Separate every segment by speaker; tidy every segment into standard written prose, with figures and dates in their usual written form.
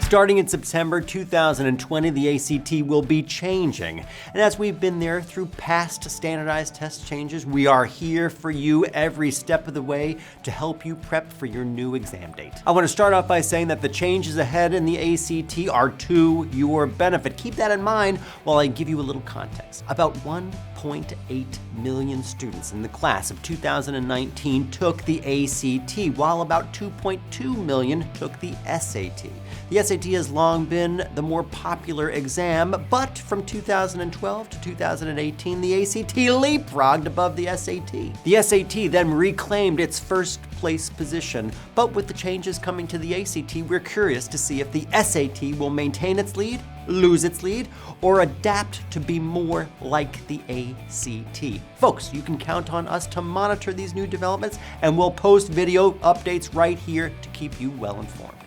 Speaker 1: Starting in September 2020, the ACT will be changing. And as we've been there through past standardized test changes, we are here for you every step of the way to help you prep for your new exam date. I want to start off by saying that the changes ahead in the ACT are to your benefit. Keep that in mind while I give you a little context. About 1.8 million students in the class of 2019 took the ACT, while about 2.2 million took the SAT. The SAT has long been the more popular exam, but from 2012 to 2018, the ACT leapfrogged above the SAT. The SAT then reclaimed its first place position, but with the changes coming to the ACT, we're curious to see if the SAT will maintain its lead, lose its lead, or adapt to be more like the ACT. Folks, you can count on us to monitor these new developments, and we'll post video updates right here to keep you well informed.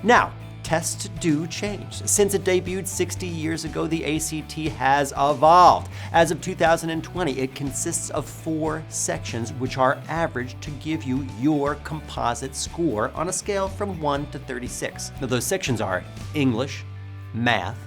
Speaker 1: Now, tests do change. Since it debuted 60 years ago, the ACT has evolved. As of 2020, it consists of 4 sections, which are averaged to give you your composite score on a scale from 1 to 36. Now, those sections are English, math,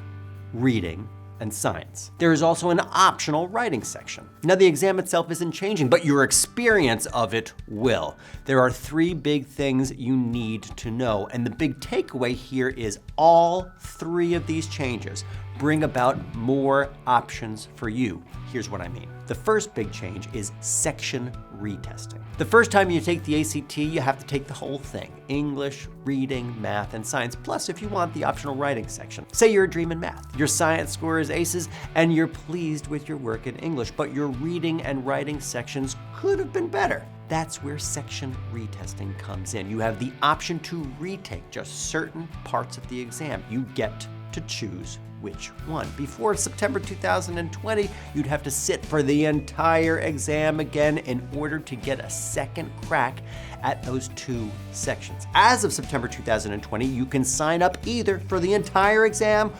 Speaker 1: reading, and science. There is also an optional writing section. Now, the exam itself isn't changing, but your experience of it will. There are 3 big things you need to know, and the big takeaway here is all 3 of these changes bring about more options for you. Here's what I mean. The first big change is section retesting. The first time you take the ACT, you have to take the whole thing: English, reading, math, and science, plus if you want the optional writing section. Say you're a dream in math, your science score is aces, and you're pleased with your work in English, but your reading and writing sections could have been better. That's where section retesting comes in. You have the option to retake just certain parts of the exam. You get to choose which one. Before September 2020, you'd have to sit for the entire exam again in order to get a second crack at those 2 sections. As of September 2020, you can sign up either for the entire exam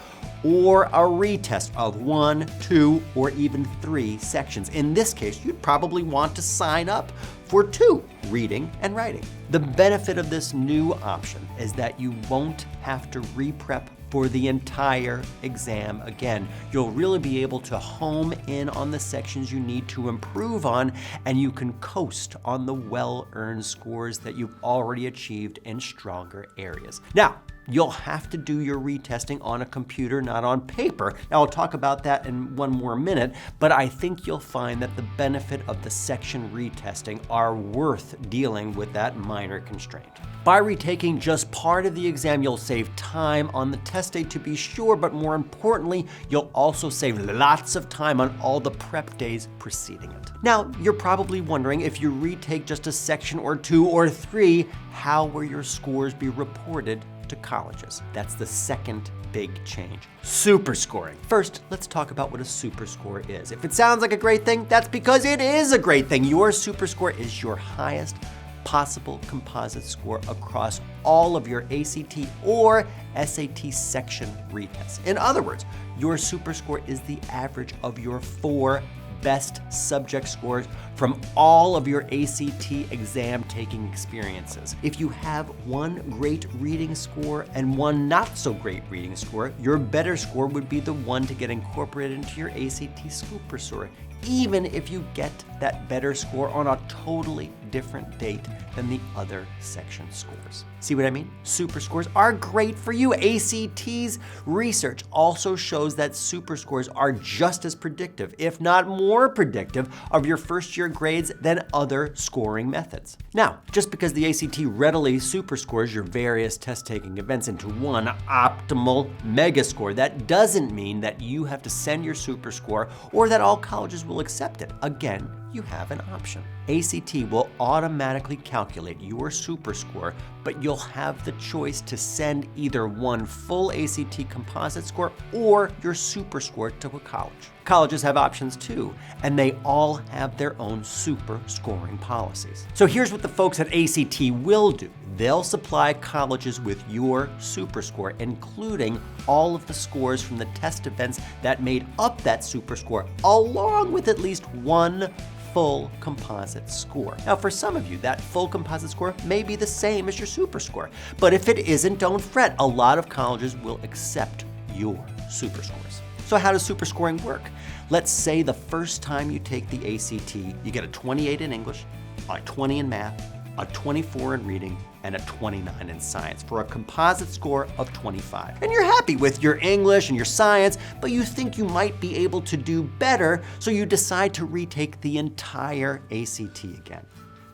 Speaker 1: or a retest of 1, 2, or even 3 sections. In this case, you'd probably want to sign up for 2, reading and writing. The benefit of this new option is that you won't have to re-prep for the entire exam again. You'll really be able to home in on the sections you need to improve on, and you can coast on the well-earned scores that you've already achieved in stronger areas. Now, you'll have to do your retesting on a computer, not on paper. Now, I'll talk about that in one more minute, but I think you'll find that the benefit of the section retesting are worth dealing with that minor constraint. By retaking just part of the exam, you'll save time on the test day to be sure, but more importantly, you'll also save lots of time on all the prep days preceding it. Now, you're probably wondering, if you retake just a section or 2 or 3, how will your scores be reported to colleges? That's the second big change. Superscoring. First, let's talk about what a superscore is. If it sounds like a great thing, that's because it is a great thing. Your superscore is your highest possible composite score across all of your ACT or SAT section retests. In other words, your superscore is the average of your 4 best subject scores from all of your ACT exam taking experiences. If you have 1 great reading score and 1 not so great reading score, your better score would be the one to get incorporated into your ACT superscore, even if you get that better score on a totally different date than the other section scores. See what I mean? Super scores are great for you. ACT's research also shows that super scores are just as predictive, if not more predictive, of your first year grades than other scoring methods. Now, just because the ACT readily super scores your various test taking events into one optimal mega score, that doesn't mean that you have to send your super score or that all colleges will accept it. Again, you have an option. ACT will automatically calculate your super score, but you'll have the choice to send either one full ACT composite score or your super score to a college. Colleges have options too, and they all have their own super scoring policies. So here's what the folks at ACT will do. They'll supply colleges with your super score, including all of the scores from the test events that made up that super score, along with at least one full composite score. Now, for some of you, that full composite score may be the same as your super score, but if it isn't, don't fret. A lot of colleges will accept your super scores. So how does super scoring work? Let's say the first time you take the ACT, you get a 28 in English, a 20 in math, a 24 in reading, and a 29 in science for a composite score of 25. And you're happy with your English and your science, but you think you might be able to do better, so you decide to retake the entire ACT again.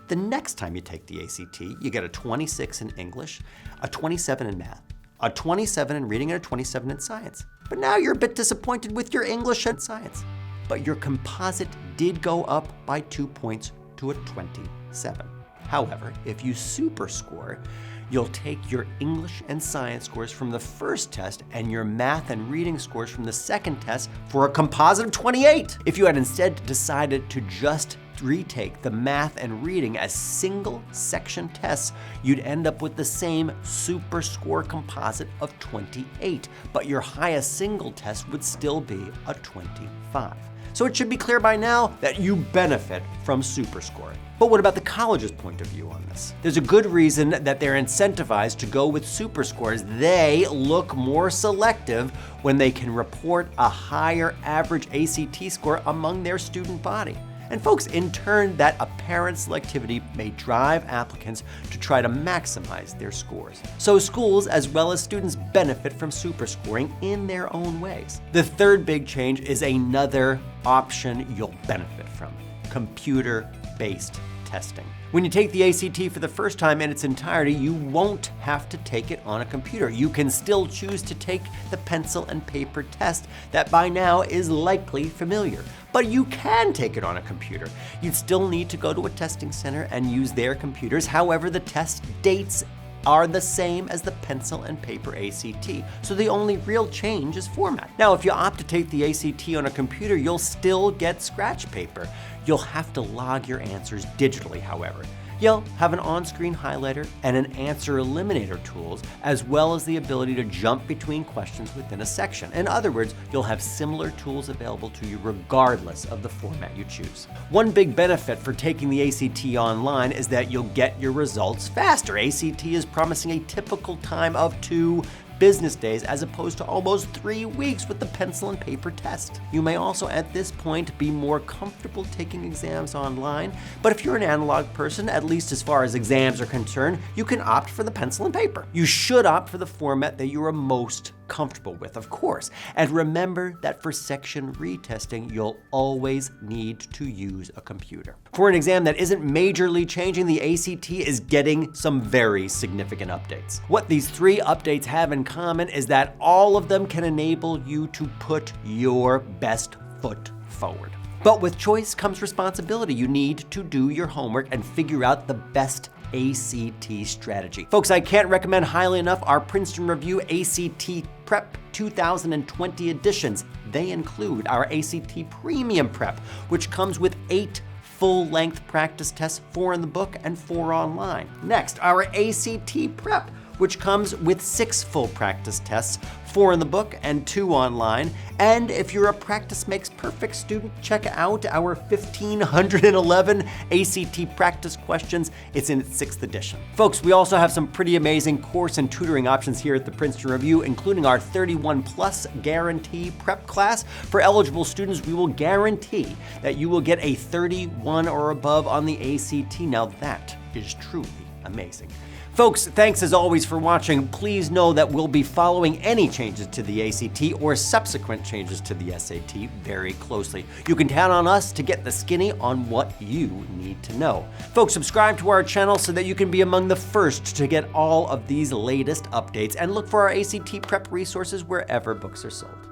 Speaker 1: The next time you take the ACT, you get a 26 in English, a 27 in math, a 27 in reading, and a 27 in science. But now you're a bit disappointed with your English and science. But your composite did go up by 2 points to a 27. However, if you super score, you'll take your English and science scores from the first test and your math and reading scores from the second test for a composite of 28. If you had instead decided to just retake the math and reading as single section tests, you'd end up with the same super score composite of 28, but your highest single test would still be a 25. So it should be clear by now that you benefit from super scoring. But what about the college's point of view on this? There's a good reason that they're incentivized to go with super scores. They look more selective when they can report a higher average ACT score among their student body. And folks, in turn, that apparent selectivity may drive applicants to try to maximize their scores. So schools, as well as students, benefit from super scoring in their own ways. The third big change is another option you'll benefit from: computer-based testing. When you take the ACT for the first time in its entirety, you won't have to take it on a computer. You can still choose to take the pencil and paper test that by now is likely familiar. But you can take it on a computer. You'd still need to go to a testing center and use their computers. However, the test dates are the same as the pencil and paper ACT, so the only real change is format. Now, if you opt to take the ACT on a computer, you'll still get scratch paper. You'll have to log your answers digitally, however. You'll have an on-screen highlighter and an answer eliminator tools, as well as the ability to jump between questions within a section. In other words, you'll have similar tools available to you regardless of the format you choose. One big benefit for taking the ACT online is that you'll get your results faster. ACT is promising a typical time of 2 business days as opposed to almost 3 weeks with the pencil and paper test. You may also at this point be more comfortable taking exams online, but if you're an analog person, at least as far as exams are concerned, you can opt for the pencil and paper. You should opt for the format that you are most comfortable with, of course. And remember that for section retesting, you'll always need to use a computer. For an exam that isn't majorly changing, the ACT is getting some very significant updates. What these 3 updates have in common is that all of them can enable you to put your best foot forward. But with choice comes responsibility. You need to do your homework and figure out the best ACT strategy. Folks, I can't recommend highly enough our Princeton Review ACT Prep 2020 editions. They include our ACT Premium Prep, which comes with 8 full-length practice tests, 4 in the book and 4 online. Next, our ACT Prep, which comes with 6 full practice tests, 4 in the book and 2 online. And if you're a Practice Makes Perfect student, check out our 1,511 ACT practice questions. It's in its 6th edition. Folks, we also have some pretty amazing course and tutoring options here at the Princeton Review, including our 31+ guarantee prep class. For eligible students, we will guarantee that you will get a 31 or above on the ACT. Now that is truly amazing. Folks, thanks as always for watching. Please know that we'll be following any changes to the ACT or subsequent changes to the SAT very closely. You can count on us to get the skinny on what you need to know. Folks, subscribe to our channel so that you can be among the first to get all of these latest updates, and look for our ACT prep resources wherever books are sold.